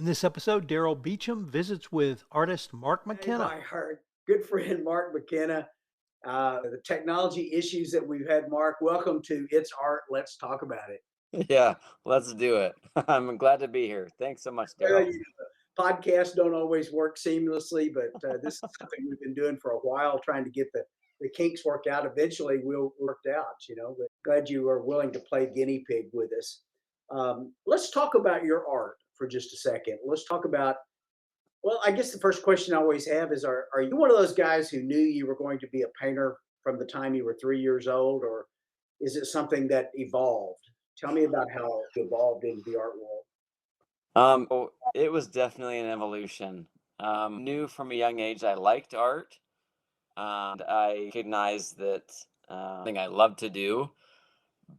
In this episode, Darrell Beauchamp visits with artist Mark Hey, McKenna. our good friend Mark McKenna. The technology issues that we've had, Mark. Welcome to It's Art. Let's talk about it. Yeah, let's do it. I'm glad to be here. Thanks so much, Well, Daryl. podcasts don't always work seamlessly, but this is something we've been doing for a while, trying to get the kinks worked out. Eventually, we'll work out. But glad you are willing to play guinea pig with us. Let's talk about your art for just a second. Let's talk about. Well, I guess the first question I always have is are you one of those guys who knew you were going to be a painter from the time you were 3 years old, or is it something that evolved? Tell me about how it evolved into the art world. It was definitely an evolution. Knew from a young age I liked art, and I recognized that thing I love to do.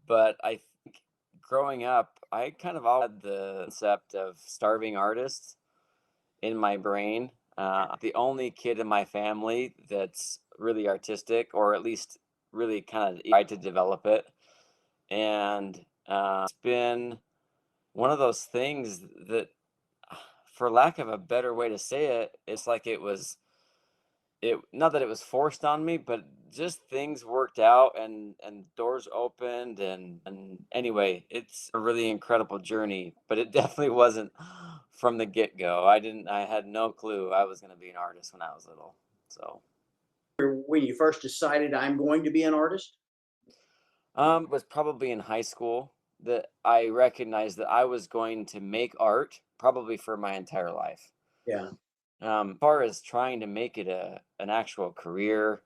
But I think growing up, I kind of always had the concept of starving artists in my brain. The only kid in my family that's really artistic, or at least really kind of tried to develop it, and it's been one of those things that, for lack of a better way to say it, it's like it not that it was forced on me, but just things worked out and doors opened, and anyway, it's a really incredible journey, but it definitely wasn't from the get-go. I had no clue I was going to be an artist when I was little. So When you first decided I'm going to be an artist? it was probably in high school that I recognized that I was going to make art probably for my entire life. Yeah. As far as trying to make it an actual career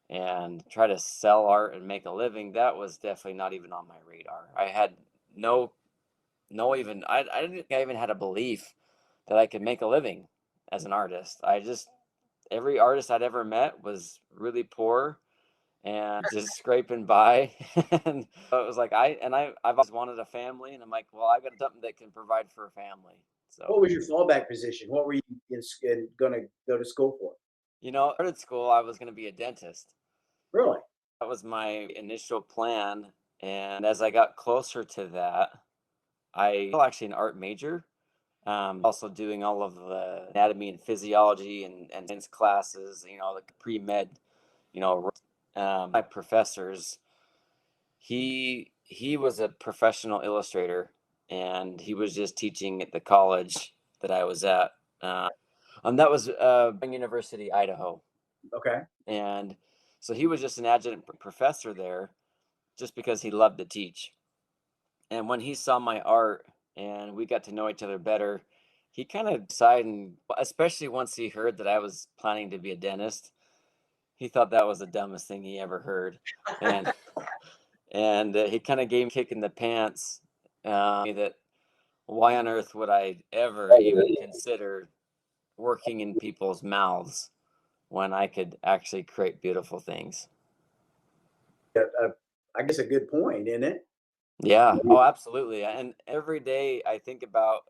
and try to sell art and make a living, that was definitely not even on my radar. I had no no even I didn't think I even had a belief that I could make a living as an artist. I just Every artist I'd ever met was really poor and just scraping by. And so it was like I've always wanted a family, and I'm like, well, I got something that can provide for a family. What So was your fallback position? What were you going to go to school for? started school, I was going to be a dentist. Really? That was my initial plan. And as I got closer to that, I was actually an art major, also doing all of the anatomy and physiology and science classes, like pre-med, you know, my professors, he was a professional illustrator, and he was just teaching at the college that I was at. And that was Brigham University, Idaho. Okay. And so he was just an adjunct professor there just because he loved to teach. And when he saw my art and we got to know each other better, he kind of decided, and especially once he heard that I was planning to be a dentist, he thought that was the dumbest thing he ever heard. And he kind of gave me a kick in the pants, that why on earth would I ever even consider working in people's mouths when I could actually create beautiful things. I guess a good point, isn't it? Yeah. Oh, absolutely. And every day I think about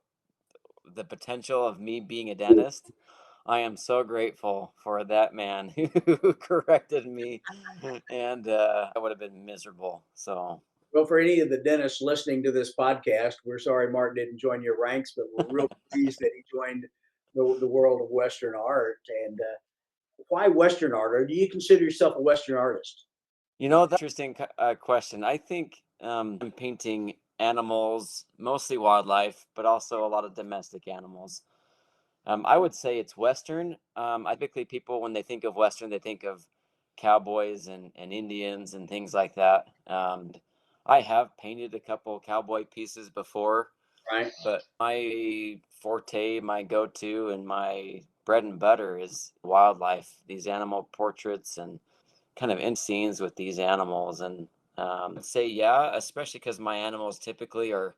the potential of me being a dentist. I am so grateful for that man who corrected me, and I would have been miserable. So, Well, for any of the dentists listening to this podcast, we're sorry Mark didn't join your ranks, but we're real pleased that he joined the world of Western art. And why Western art? Or do you consider yourself a Western artist? that's an interesting question. I think I'm painting animals, mostly wildlife, but also a lot of domestic animals. I would say it's Western. I typically people, when they think of Western, they think of cowboys and Indians and things like that. I have painted a couple cowboy pieces before, Right. but my forte, my go-to, and my bread and butter is wildlife. These animal portraits and kind of in scenes with these animals, and I'd say yeah, especially because my animals typically are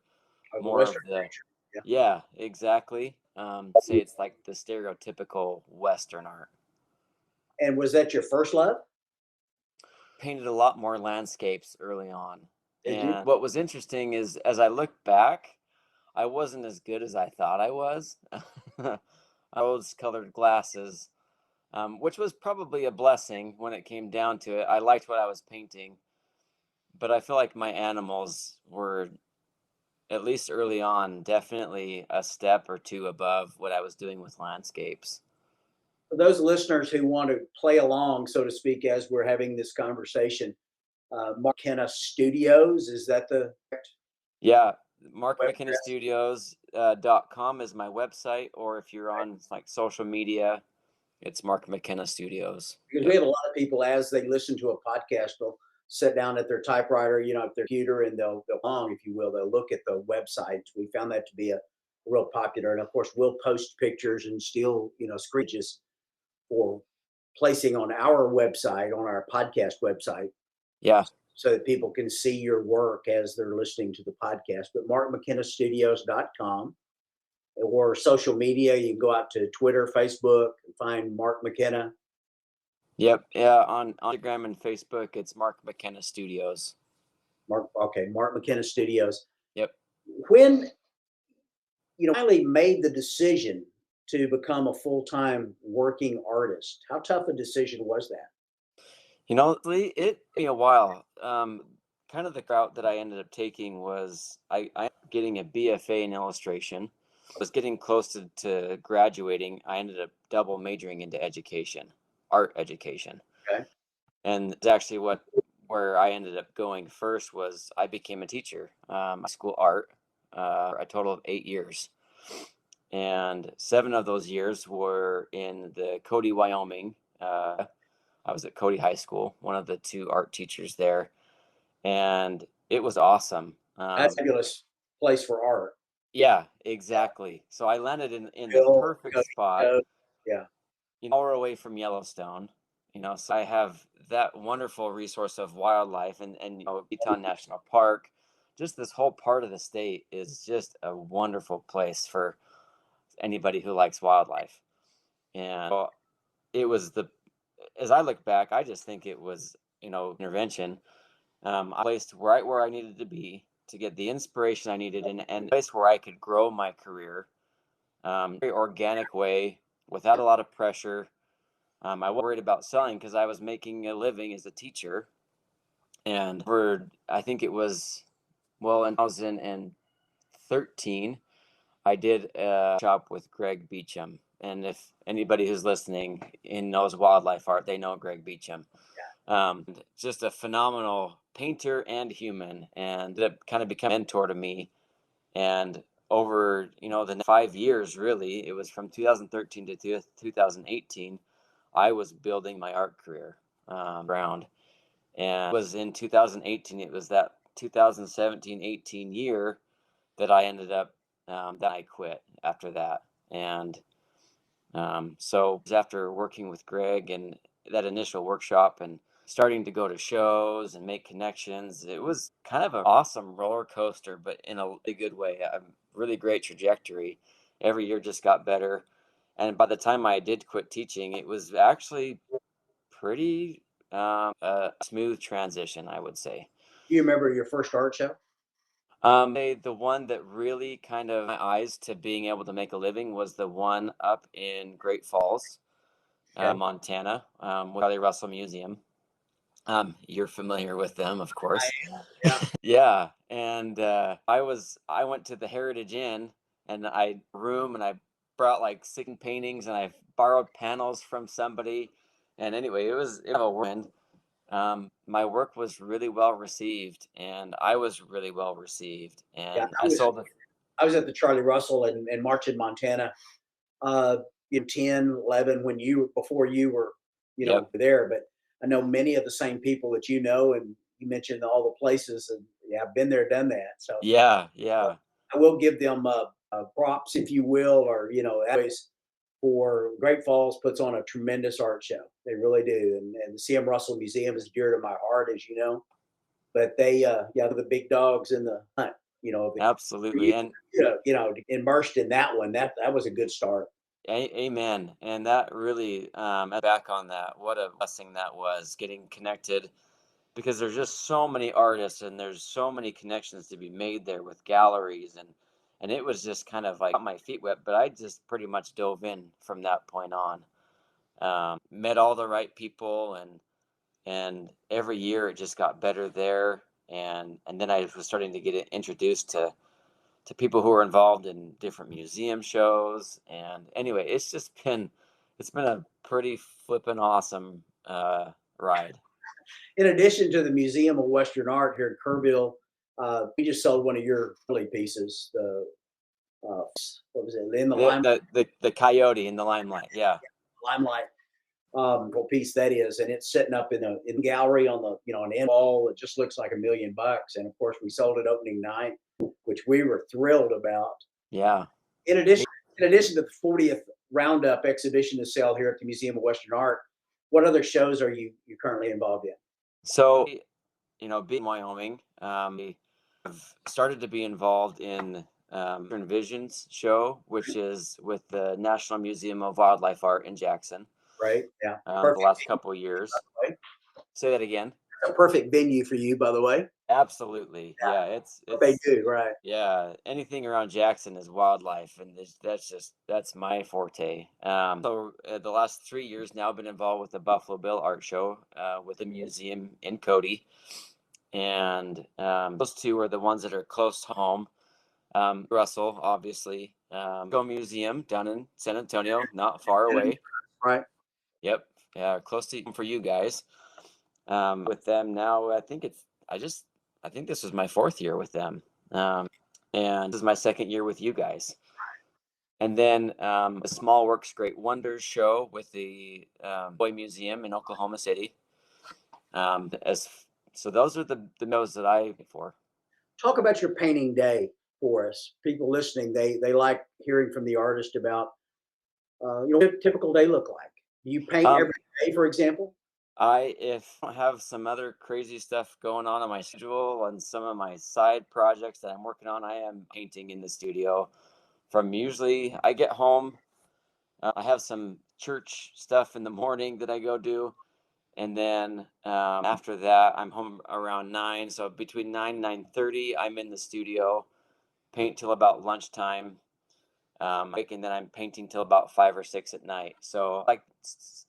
Of the more Western of the culture. yeah, exactly. Say it's like the stereotypical Western art. Yeah. And was that your first love? Painted a lot more landscapes early on. Did you? And what was interesting is as I look back, I wasn't as good as I thought I was. Rose colored glasses, which was probably a blessing when it came down to it. I liked what I was painting, but I feel like my animals were at least early on, definitely a step or two above what I was doing with landscapes. For those listeners who want to play along, so to speak, as we're having this conversation, McKenna Studios, is that the Yeah, Mark web McKenna address? Studios.com is my website, or if you're on like social media, it's Mark McKenna Studios. Because we Yep. have a lot of people, as they listen to a podcast, they'll sit down at their typewriter, at their computer, and they'll long, if you will, they'll look at the websites. We found that to be a real popular, and of course, we'll post pictures and still, screeches for placing on our website, on our podcast website, Yeah. so that people can see your work as they're listening to the podcast. But markmckennastudios.com, or social media, you can go out to Twitter, Facebook, and find Mark McKenna. Yep. Yeah. On Instagram and Facebook, it's Mark McKenna Studios. Mark McKenna Studios. Yep. When finally made the decision to become a full-time working artist, how tough a decision was that? It took me a while. Kind of the route that I ended up taking was I ended up getting a BFA in illustration. I was getting close to graduating. I ended up double majoring into education, art education. Okay. And it's actually where I ended up going first was I became a teacher, school art, a total of 8 years. And 7 of those years were in the Cody, Wyoming. I was at Cody High School, one of the 2 art teachers there, and it was awesome. That's a fabulous place for art. Yeah, exactly. So I landed in the Bill, perfect Cody, spot, yeah. an hour away from Yellowstone. So I have that wonderful resource of wildlife and Teton National Park. Just this whole part of the state is just a wonderful place for anybody who likes wildlife. And so it was as I look back, I just think it was, intervention. I placed right where I needed to be to get the inspiration I needed and a place where I could grow my career, very organic way without a lot of pressure. I wasn't worried about selling because I was making a living as a teacher. And I think it was, in 2013, I did a shop with Greg Beauchamp. And if anybody who's listening and knows wildlife art, they know Greg Beauchamp. Just a phenomenal painter and human, and that kind of became a mentor to me. And over the 5 years, really, it was from 2013 to 2018, I was building my art career ground. And it was in 2018, it was that 2017-18 year that I ended up that I quit after that. And so after working with Greg and that initial workshop and starting to go to shows and make connections, it was kind of an awesome roller coaster, but in a really good way. A really great trajectory. Every year just got better. And by the time I did quit teaching, it was actually pretty a smooth transition, I would say. Do you remember your first art show? The one that really kind of my eyes to being able to make a living was the one up in Great Falls, Okay. Montana, with Charlie Russell Museum. You're familiar with them, of course. Yeah. Yeah, and I went to the Heritage Inn and I brought like 6 paintings and I borrowed panels from somebody. And anyway, it was a whirlwind. My work was really well received, and I was really well received, Yeah. and I sold it. I was at the Charlie Russell in March in Montana, in 10, 11, before you were, Yep. there. But I know many of the same people that and you mentioned all the places, and yeah, I've been there, done that. So Yeah, yeah, I will give them props, if you will, or always for Great Falls puts on a tremendous art show. They really do, and the CM Russell Museum is dear to my heart, as you know. But they, they're the big dogs in the hunt. absolutely, and Immersed in that one. That was a good start. amen. And that really, back on that, what a blessing that was getting connected, because there's just so many artists and there's so many connections to be made there with galleries and it was just kind of like got my feet wet, but I just pretty much dove in from that point on. Met all the right people and every year it just got better there, and then I was starting to get introduced to to people who are involved in different museum shows. And anyway, it's been a pretty flippin' awesome ride. In addition to the Museum of Western Art here in Kerrville, we just sold one of your early pieces. The what was it? In the Limelight. The coyote in the limelight. Yeah. Limelight. What piece that is, and it's sitting up in the gallery on the an end wall. It just looks like $1 million, and of course we sold it opening night, which we were thrilled about. Yeah. In addition to the 40th Roundup exhibition to sell here at the Museum of Western Art, what other shows are you currently involved in? So, being in Wyoming, we have started to be involved in Visions show, which is with the National Museum of Wildlife Art in Jackson. Right. Yeah. The last couple of years. Say that again. It's a perfect venue for you, by the way. Absolutely. Yeah. It's they do, right? Yeah. Anything around Jackson is wildlife, and that's my forte. So the last 3 years now, I've been involved with the Buffalo Bill Art Show with the museum in Cody, and those two are the ones that are close to home. Russell, obviously, Go Museum down in San Antonio, not far away. Right. Yep. Yeah, close to for you guys. With them now, I think this was my 4th year with them, and this is my 2nd year with you guys. And then the Small Works Great Wonders show with the Boy Museum in Oklahoma City. So those are the shows that I for. Talk about your painting day for us. People listening, they like hearing from the artist about what a typical day look like. Do you paint every day, for example? If I have some other crazy stuff going on my schedule and some of my side projects that I'm working on, I am painting in the studio. From usually I get home, I have some church stuff in the morning that I go do, and then after that I'm home around 9. So between 9 and 9:30, I'm in the studio, paint till about lunchtime. And then I'm painting till about 5 or 6 at night. So like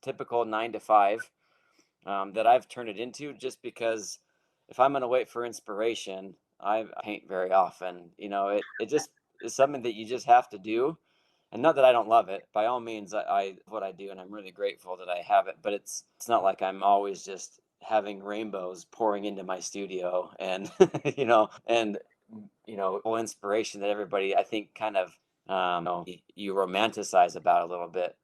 typical 9 to 5. That I've turned it into, just because if I'm going to wait for inspiration, I paint very often. It just is something that you just have to do. And not that I don't love it. By all means, I what I do, and I'm really grateful that I have it. But it's not like I'm always just having rainbows pouring into my studio, and full inspiration that everybody, I think, kind of you romanticize about a little bit.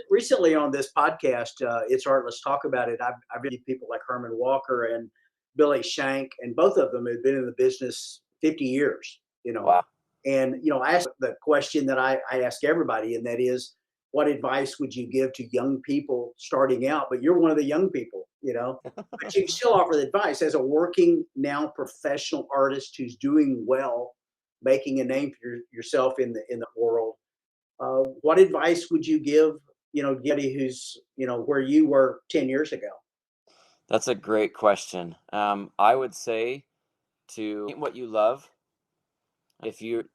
Recently on this podcast, It's Art, Let's Talk About It, I've read people like Herman Walker and Billy Shank, and both of them have been in the business 50 years, Wow. And, I asked the question that I ask everybody, and that is, what advice would you give to young people starting out? But you're one of the young people, but you still offer the advice as a working now professional artist who's doing well, making a name for yourself in the world. What advice would you give, somebody who's, where you were 10 years ago? That's a great question. I would say to paint what you love. If you're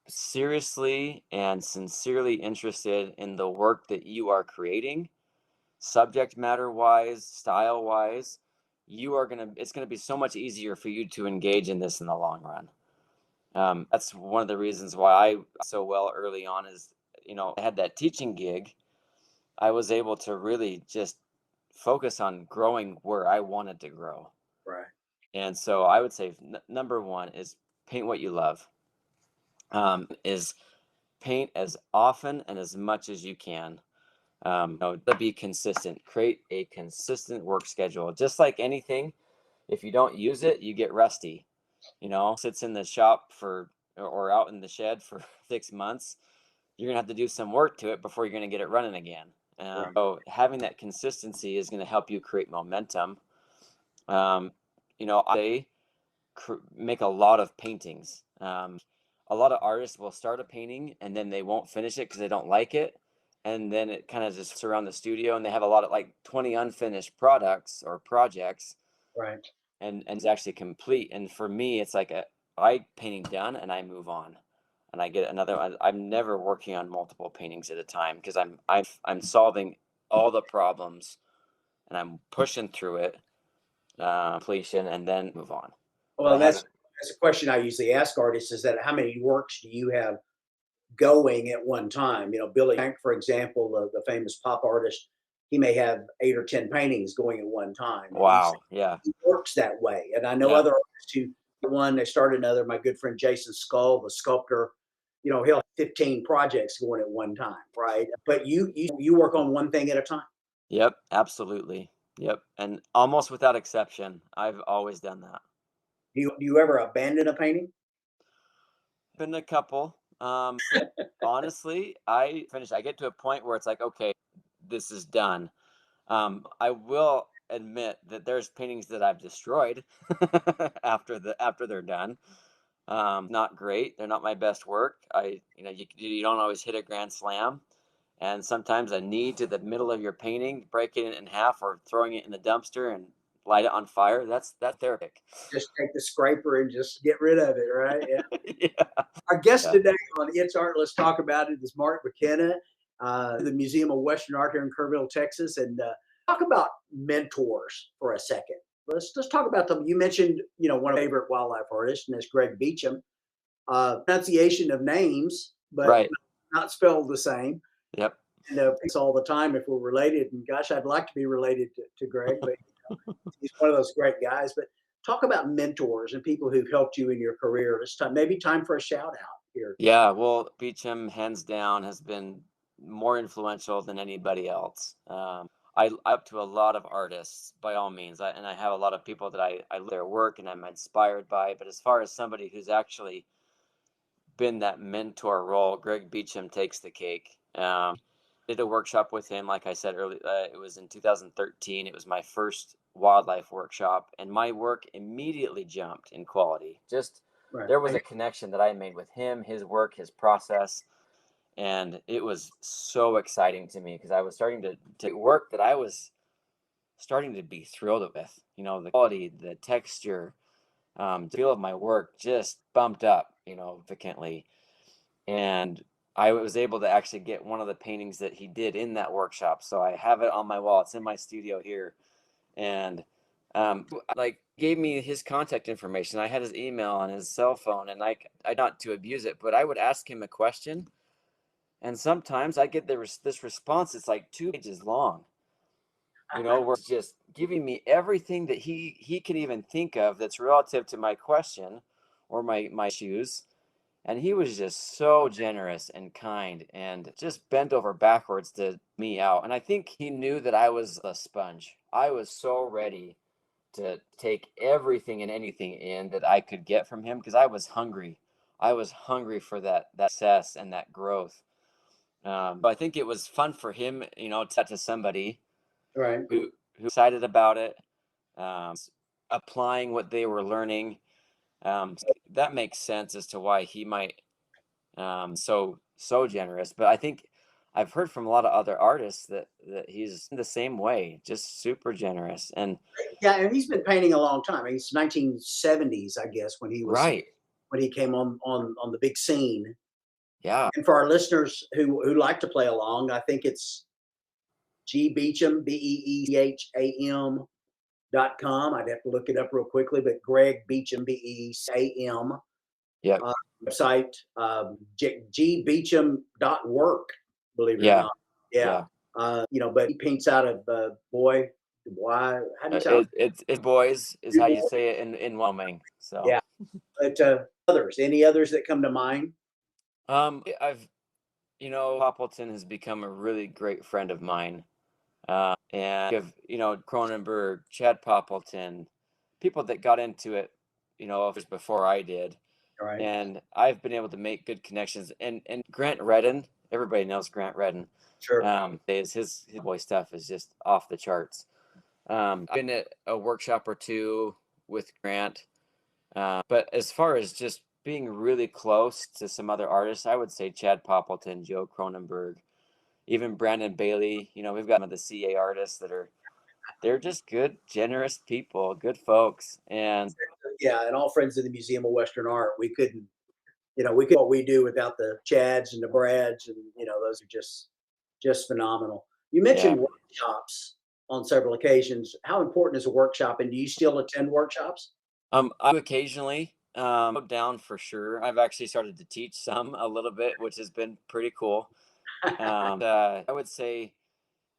seriously and sincerely interested in the work that you are creating, subject matter wise, style wise, it's gonna be so much easier for you to engage in this in the long run. That's one of the reasons why I so well early on is, I had that teaching gig. I was able to really just focus on growing where I wanted to grow. Right. And so I would say number one is paint what you love. Is paint as often and as much as you can. To be consistent. Create a consistent work schedule. Just like anything, if you don't use it, you get rusty. Sits in the shop or out in the shed for 6 months. You're gonna have to do some work to it before you're gonna get it running again. Right. So having that consistency is gonna help you create momentum. I make a lot of paintings. A lot of artists will start a painting and then they won't finish it because they don't like it, and then it kind of just sits around the studio, and they have a lot of like 20 unfinished products or projects. Right. And it's actually complete. And for me, it's like I painting done and I move on, and I get another. I'm never working on multiple paintings at a time because I'm solving all the problems, and I'm pushing through it, completion, and then move on. Well, that's That's a question I usually ask artists, is that how many works do you have going at one time? Billy Frank, for example, the famous pop artist, he may have 8 or 10 paintings going at one time. And Wow. Yeah. he works that way. And I know Yeah. other artists who, one, they start another. My good friend Jason Skull, the sculptor, he'll have 15 projects going at one time, right? But you work on one thing at a time. Yep. Absolutely. Yep. And almost without exception, I've always done that. Do you ever abandon a painting? Been a couple. Honestly, I get to a point where it's like, okay, this is done. I will admit that there's paintings that I've destroyed after they're done. Not great. They're not my best work. You don't always hit a grand slam, and sometimes a knee to the middle of your painting, breaking it in half, or throwing it in the dumpster and light it on fire. That's therapeutic. Just take the scraper and just get rid of it, right? Yeah. Yeah. Our guest Yeah. today on It's Art, Let's Talk About It, is Mark McKenna, the Museum of Western Art here in Kerrville, Texas. And talk about mentors for a second. Let's talk about them. You mentioned, one of my favorite wildlife artists, and that's Greg Beauchamp. Pronunciation of names, but Right. not spelled the same. Yep. And it's all the time if we're related. And gosh, I'd like to be related to Greg, but he's one of those great guys. But talk about mentors and people who've helped you in your career. It's maybe time for a shout out here. Yeah, well, Beecham, hands down, has been more influential than anybody else. I up to a lot of artists, by all means, and I have a lot of people that I look at their work and I'm inspired by. But as far as somebody who's actually been that mentor role, Greg Beauchamp takes the cake. Did a workshop with him, like I said earlier. It was in 2013. It was my first wildlife workshop, and my work immediately jumped in quality. Right. There was a connection that I made with him, his work, his process, and it was so exciting to me because I was starting to work that I was starting to be thrilled with. The quality, the texture, the feel of my work just bumped up, significantly. And I was able to actually get one of the paintings that he did in that workshop. So I have it on my wall. It's in my studio here. And gave me his contact information. I had his email and his cell phone, and I not to abuse it, but I would ask him a question, and sometimes I get this response. It's like 2 pages long, where it's just giving me everything that he can even think of that's relative to my question or my issues. And he was just so generous and kind and just bent over backwards to me out. And I think he knew that I was a sponge. I was so ready to take everything and anything in that I could get from him because I was hungry. I was hungry for that success and that growth. But I think it was fun for him, to somebody Right. who excited about it, applying what they were learning. That makes sense as to why he might so generous. But I think I've heard from a lot of other artists that he's the same way, just super generous. And Yeah, and he's been painting a long time. It's 1970s, I guess, when right. when he came on the big scene. Yeah. And for our listeners who like to play along, I think it's G Beauchamp, BEECHAM.com. I'd have to look it up real quickly, but Greg Beauchamp, BECAM. Yep. Website, gbeauchamp.work, believe it or Yeah. not. Yeah. But he paints out of Boy, how do you say it? It's boys is how you say it in Wyoming. So Yeah. But any others that come to mind? I've Poppleton has become a really great friend of mine. And Cronenberg, Chad Poppleton, people that got into it, before I did. Right. And I've been able to make good connections. And Grant Redden, everybody knows Grant Redden. Sure. His boy stuff is just off the charts. I've been at a workshop or two with Grant. But as far as just being really close to some other artists, I would say Chad Poppleton, Joe Cronenberg, even Brandon Bailey. We've got some of the CA artists they're just good, generous people, good folks. And yeah, and all friends of the Museum of Western Art. We couldn't what we do without the Chads and the Brads, and those are just phenomenal. You mentioned workshops on several occasions. How important is a workshop, and do you still attend workshops? I occasionally. Down for sure. I've actually started to teach some a little bit, which has been pretty cool. I would say,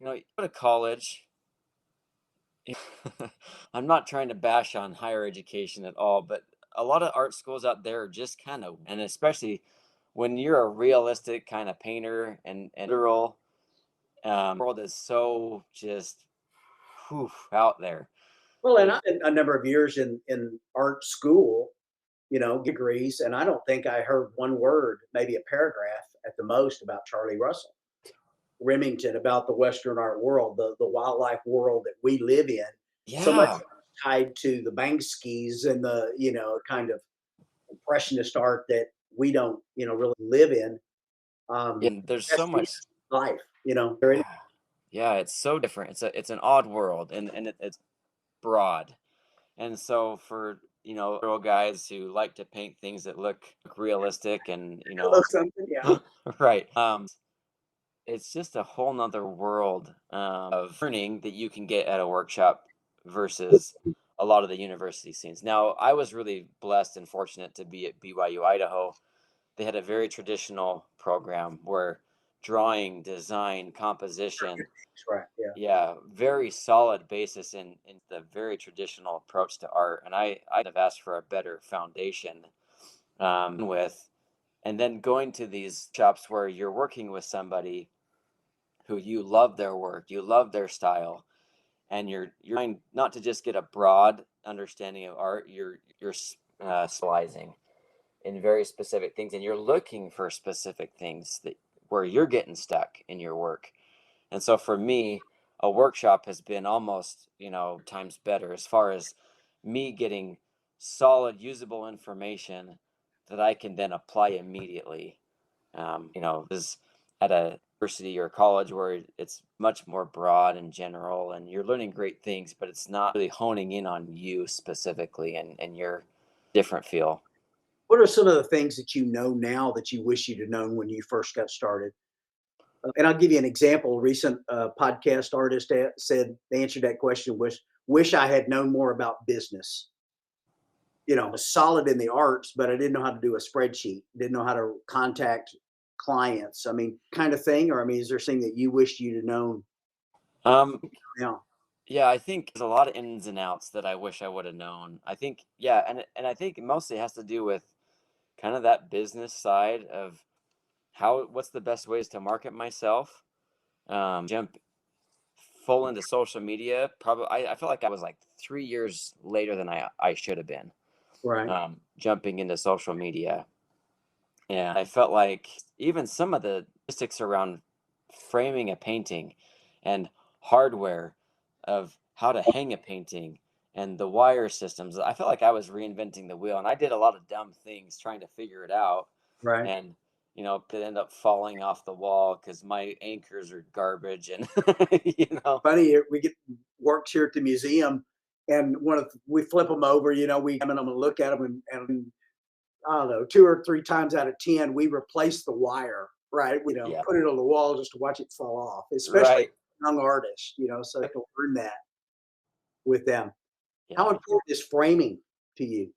you go to college. I'm not trying to bash on higher education at all, but a lot of art schools out there are just kind of, and especially when you're a realistic kind of painter and literal, world is so just out there. Well, and I spent a number of years in art school, degrees, and I don't think I heard one word, maybe a paragraph at the most, about Charlie Russell Remington, about the Western art world, the wildlife world that we live in. So much Yeah. tied to the Bankskis and the kind of impressionist art that we don't really live in. And there's That's so much. life, Yeah, yeah, it's so different. It's an odd world, and it's broad. And so for, little guys who like to paint things that look realistic and, something, yeah. right. It's just a whole nother world of learning that you can get at a workshop versus a lot of the university scenes. Now, I was really blessed and fortunate to be at BYU, Idaho. They had a very traditional program where drawing, design, composition, That's right. Yeah. yeah, very solid basis in the very traditional approach to art. And I'd have asked for a better foundation with, and then going to these shops where you're working with somebody who you love their work, you love their style, and you're trying not to just get a broad understanding of art, you're specializing in very specific things, and you're looking for specific things that where you're getting stuck in your work. And so for me, a workshop has been almost, times better as far as me getting solid, usable information that I can then apply immediately. Is at a university or college where it's much more broad and general, and you're learning great things, but it's not really honing in on you specifically and your different feel. What are some of the things that you know now that you wish you'd have known when you first got started? And I'll give you an example. A recent podcast artist said the answer to that question was, "Wish I had known more about business." I was solid in the arts, but I didn't know how to do a spreadsheet. Didn't know how to contact clients. I mean, kind of thing. Or I mean, is there something that you wished you'd have known Um, now? Yeah, I think there's a lot of ins and outs that I wish I would have known. I think, yeah, and I think it mostly has to do with kind of that business side of what's the best ways to market myself. Jump full into social media. Probably, I feel like I was like 3 years later than I should have been. Right. Jumping into social media, and I felt like even some of the logistics around framing a painting and hardware of how to hang a painting and the wire systems, I felt like I was reinventing the wheel, and I did a lot of dumb things trying to figure it out. Right. And could end up falling off the wall because my anchors are garbage, and Funny, we get works here at the museum, and we flip them over. We examine them and look at them, and I don't know, 2 or 3 times out of 10, we replace the wire. Right. yeah, Put it on the wall just to watch it fall off, especially right, young artists. So they can learn that with them. How yeah. important is framing to you?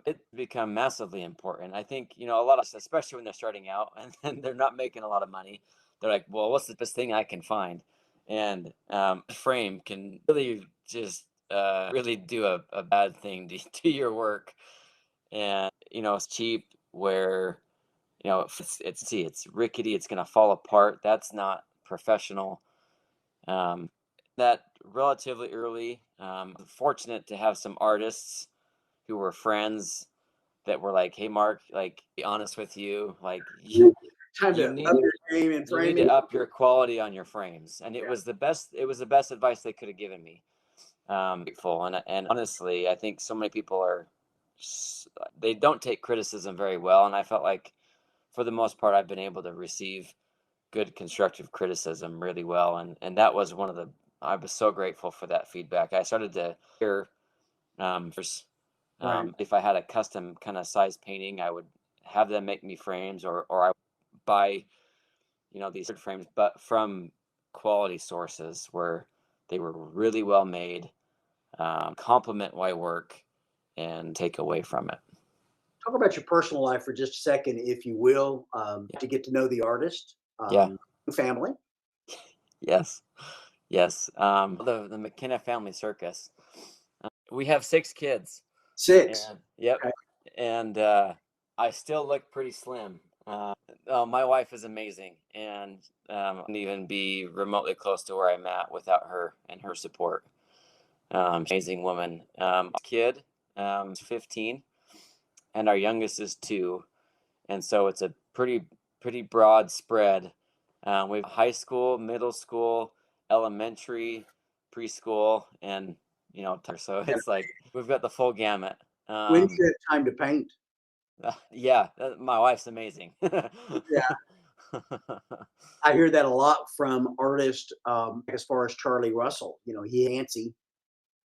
It become massively important. I think, a lot of, especially when they're starting out and then they're not making a lot of money, they're like, well, what's the best thing I can find? And frame can really just really do a bad thing to your work. And, it's cheap where, if it's rickety, it's going to fall apart. That's not professional. Um, that relatively early, fortunate to have some artists who were friends that were like, "Hey, Mark, like, be honest with you, like, Time you to need up your game in you need to framing. up your quality on your frames." And it Yeah. was the best. It was the best advice they could have given me. Grateful, and honestly, I think so many people they don't take criticism very well, and I felt like for the most part, I've been able to receive good constructive criticism really well, and that was one of the. I was so grateful for that feedback. I started to hear first. Right. If I had a custom kind of size painting, I would have them make me frames, or I would buy, these frames, but from quality sources where they were really well made, complement my work, and take away from it. Talk about your personal life for just a second, if you will, to get to know the artist, Yeah. family. Yes. Yes. The McKenna family circus. We have 6 kids. 6. And yep. Okay. And I still look pretty slim. My wife is amazing, and wouldn't even be remotely close to where I'm at without her and her support. Amazing woman. Kid, is 15, and our youngest is 2, and so it's a pretty broad spread. We have high school, middle school, elementary, preschool, and so it's like we've got the full gamut. When do you have time to paint? Yeah, my wife's amazing. Yeah, I hear that a lot from artists, as far as Charlie Russell. Nancy,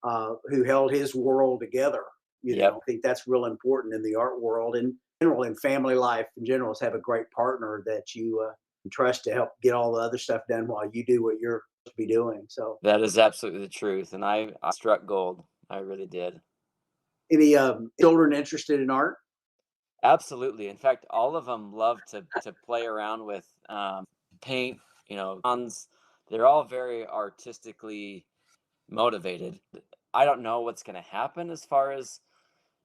who held his world together. Yep, I think that's real important in the art world and general in family life in general, is have a great partner that you trust to help get all the other stuff done while you do what you're supposed to be doing. So, that is absolutely the truth, and I struck gold. I really did. any children interested in art? Absolutely. In fact, all of them love to play around with paint. Tons. They're all very artistically motivated. I don't know what's going to happen as far as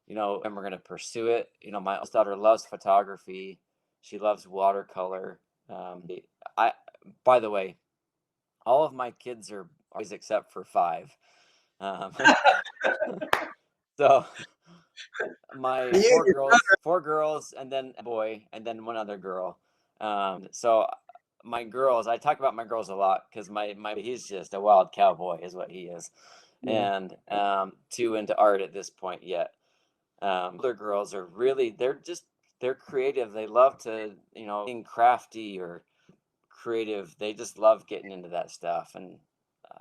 and we're going to pursue it. My oldest daughter loves photography. She loves watercolor. I, by the way, all of my kids are boys except for 5. Um, so my You, your four girls, and then a boy, and then one other girl. So my girls, I talk about my girls a lot because my he's just a wild cowboy, is what he is, yeah. and too into art at this point yet. Other girls are really they're creative. They love to being crafty or creative. They just love getting into that stuff, and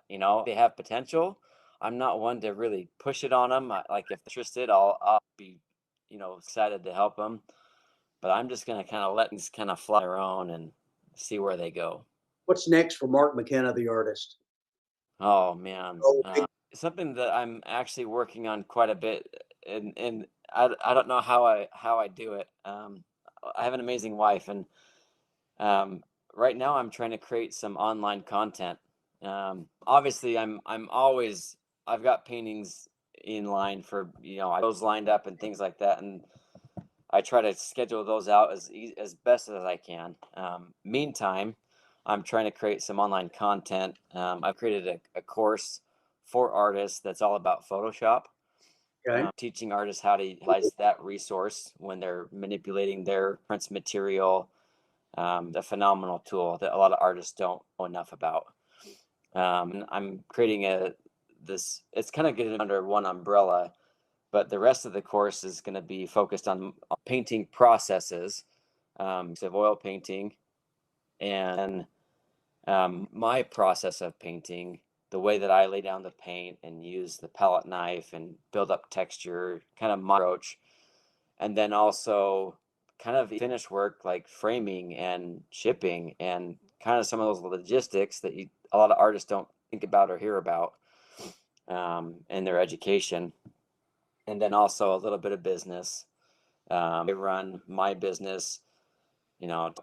they have potential. I'm not one to really push it on them. Like if they're interested, I'll be excited to help them. But I'm just gonna kind of let things kind of fly their own and see where they go. What's next for Mark McKenna, the artist? Oh man, Oh, big, something that I'm actually working on quite a bit, and I don't know how I do it. I have an amazing wife, and um, right now I'm trying to create some online content. Obviously, I'm always I've got paintings in line for those lined up and things like that, and I try to schedule those out as best as I can. Meantime, I'm trying to create some online content. I've created a course for artists that's all about Photoshop, okay. teaching artists how to utilize that resource when they're manipulating their prints material. A phenomenal tool that a lot of artists don't know enough about. And I'm creating this. It's kind of getting under one umbrella, but the rest of the course is going to be focused on painting processes, of oil painting, and my process of painting, the way that I lay down the paint and use the palette knife and build up texture, kind of my approach, and then also kind of finish work like framing and shipping and kind of some of those logistics that a lot of artists don't think about or hear about in their education, and then also a little bit of business. I run my business, you know,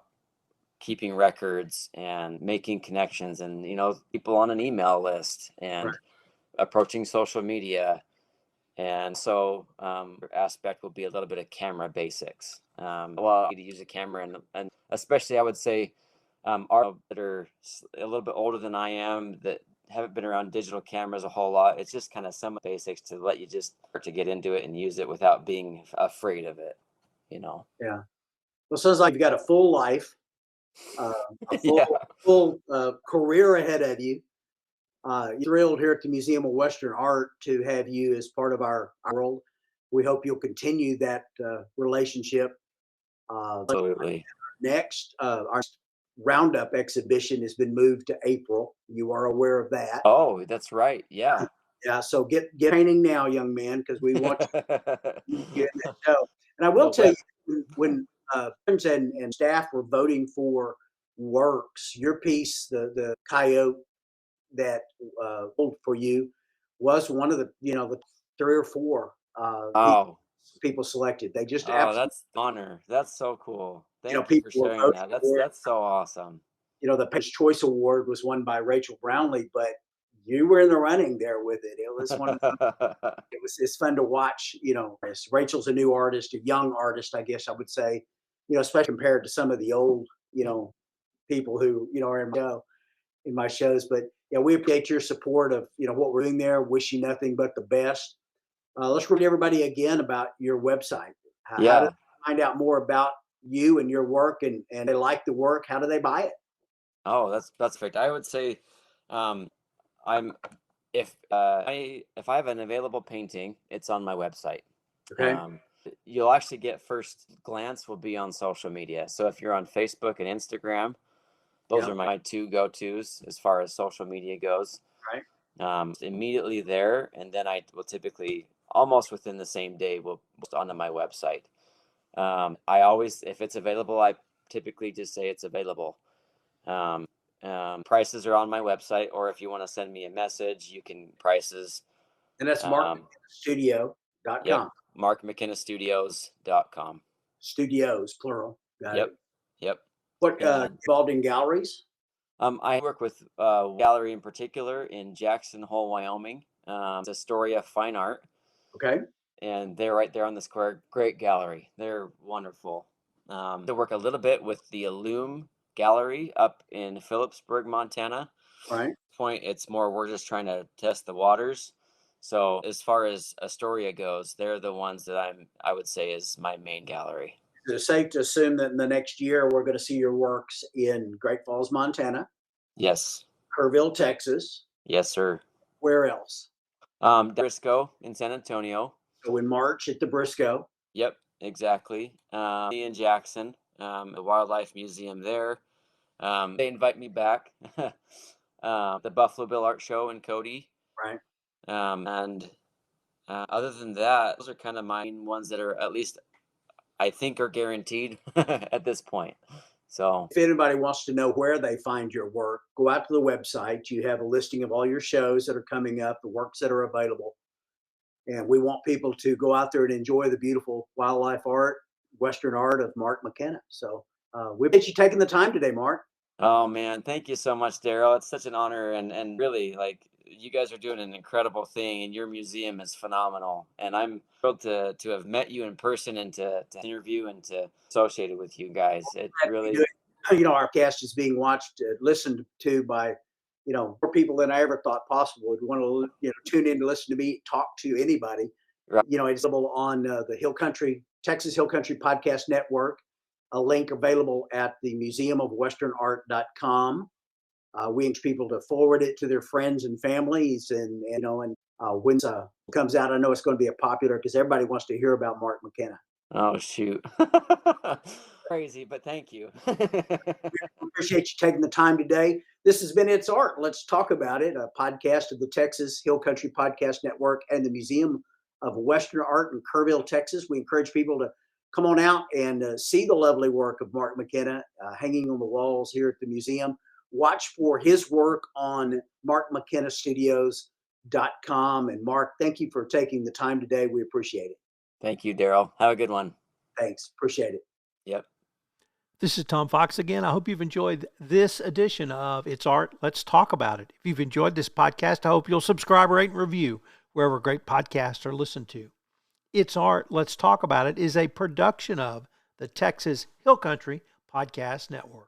keeping records and making connections and, people on an email list Right. and approaching social media. And so, aspect will be a little bit of camera basics. Well, to use a camera, and especially I would say, art that are a little bit older than I am that haven't been around digital cameras a whole lot. It's just kind of some basics to let you just start to get into it and use it without being afraid of it. You know. Yeah. Well, sounds like you've got a full life, uh, a Yeah. full career ahead of you. Thrilled here at the Museum of Western Art to have you as part of our world. We hope you'll continue that relationship. Absolutely. Next, our Roundup exhibition has been moved to April. You are aware of that. Oh, that's right. Yeah. Yeah, so get painting now, young man, because we want you in that show. And I will The tell web. you, when friends and staff were voting for works, your piece, the coyote that pulled for you, was one of the 3 or 4. Oh, people selected. They just Oh, absolutely, that's an honor. That's so cool. Thank you people for were sharing voting that. for it. That's so awesome. The Pace Choice Award was won by Rachel Brownlee, but you were in the running there with it. It was one of the, it's fun to watch. Rachel's a new artist, a young artist, I guess I would say. Especially compared to some of the old, people who are in my shows. But yeah, we appreciate your support of what we're doing there. Wish you nothing but the best. Let's remind everybody again about your website. How do Yeah. they find out more about you and your work, and they like the work? How do they buy it? Oh, that's perfect. I would say, um, I'm if I have an available painting, it's on my website. Okay. Um, you'll actually get first glance will be on social media. So if you're on Facebook and Instagram, those Yeah. are my two go-tos as far as social media goes. Right. Immediately there, and then I will typically almost within the same day will post onto my website. I always, if it's available, I typically just say it's available. Prices are on my website, or if you want to send me a message, you can prices. And that's markmckennastudio.com. Yep, markmckennastudios.com. Studios, plural. Got Yep, it. yep. What And involved in galleries? I work with a gallery in particular in Jackson Hole, Wyoming. It's Astoria Fine Art. Okay. And they're right there on the square. Great gallery. They're wonderful. They work a little bit with the Illume Gallery up in Phillipsburg, Montana. Right. Point, it's more we're just trying to test the waters. So as far as Astoria goes, they're the ones that I would say is my main gallery. Is it safe to assume that in the next year we're going to see your works in Great Falls, Montana, Yes. Kerrville, Texas? Yes, sir. Where else? Briscoe in San Antonio. So in March at the Briscoe. Yep, exactly. In Jackson, the Wildlife Museum there. They invite me back. The Buffalo Bill Art Show in Cody. Right. And other than that, those are kind of my ones that are at least I think are guaranteed at this point. So if anybody wants to know where they find your work, go out to the website. You have a listing of all your shows that are coming up, the works that are available. And we want people to go out there and enjoy the beautiful wildlife art, Western art of Mark McKenna. So we appreciate you taking the time today, Mark. Oh man, thank you so much, Darrell. It's such an honor, and really, like, you guys are doing an incredible thing, and your museum is phenomenal. And I'm thrilled to have met you in person and to interview and to associated with you guys. It really, our cast is being watched, listened to by more people than I ever thought possible. If you want to tune in to listen to me talk to anybody, right. It's available on the Texas Hill Country Podcast Network. A link available at the museumofwesternart.com. We encourage people to forward it to their friends and families, and when it comes out, I know it's going to be popular because everybody wants to hear about Mark McKenna. Oh shoot. Crazy, but thank you. We appreciate you taking the time today. This has been It's Art. Let's talk about it, a podcast of the Texas Hill Country Podcast Network and the Museum of Western Art in Kerrville, Texas. We encourage people to come on out and see the lovely work of Mark McKenna hanging on the walls here at the museum. Watch for his work on markmckennastudios.com. And Mark, thank you for taking the time today. We appreciate it. Thank you, Darrell. Have a good one. Thanks. Appreciate it. Yep. This is Tom Fox again. I hope you've enjoyed this edition of It's Art. Let's talk about it. If you've enjoyed this podcast, I hope you'll subscribe, rate, and review wherever great podcasts are listened to. It's Art. Let's talk about it is a production of the Texas Hill Country Podcast Network.